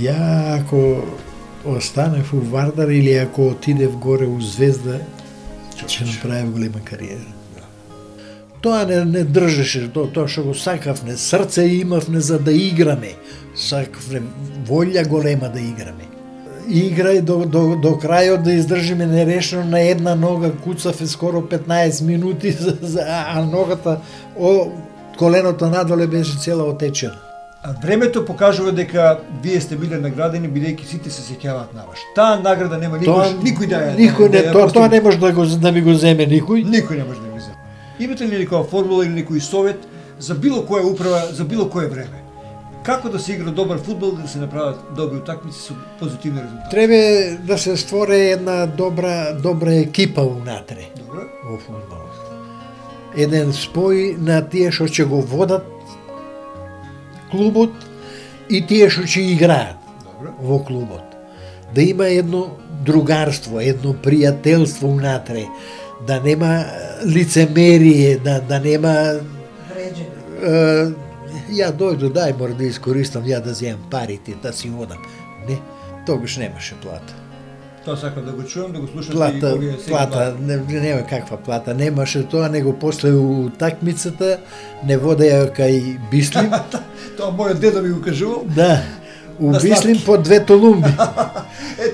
Ја ако останев у Вардар или ако отидев горе у Звезда, ќе направев голема кариера. Тоа не држеше, тоа што го сакавне, срце имавне за да играме, сакавне волја голема да играме. Играј до крајот да издржиме нерешено на една нога, куцаве скоро 15 минути, а ногата, коленото надоле беше цела отечена. А времето покажува дека вие сте биле наградени бидејќи сите се сеќаваат на вас. Таа награда нема никој да ја. Тоа не може да ми го земе никој. Никој не може да го земе. Имате ли некоја формула или некој совет за било која управа, за било кое време? Како да се игра добар фудбал, да се направат добри утакмици со позитивни резултати? Треба да се створи една добра екипа унатре. Добро. Во фудбалот. Еден спој на тие што ќе го водат клубот и тие што ќе играат во клубот. Да има едно другарство, едно пријателство унатре, да нема лицемерие, да нема ја дојду, дај мора да искористам, ја да земам парите, да си одам. Не, тогаш немаше плата. Тоа сакам да го чуам, да го слушате и овие плата, нема каква плата, немаше тоа, него после утакмицата не водеја кај Бислим. Тоа мојот дедо ми го кажувал. Да, у Бислим по 2 толумби.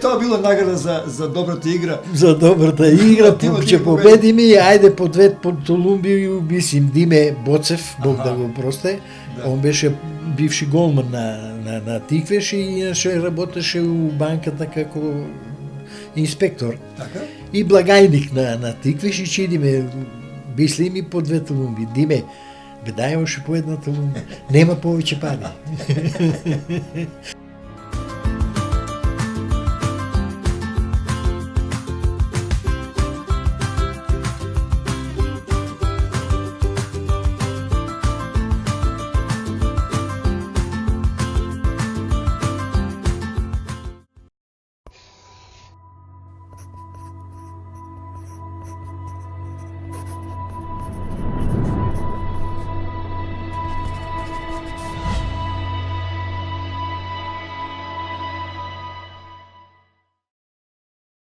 Тоа било награда за добрата игра. За добрата игра, ќе победиме и ајде по 2 толумби и у Бислим. Диме Боцев, Бог да го просте, он беше бивши голман на Тиквеш и иначе работеше у банката како инспектор. Така? И благајник на Тиквеш и че идиме Бислим и по 2 толумби. Диме, бе дај още по 1 толумба. Нема повеќе пари.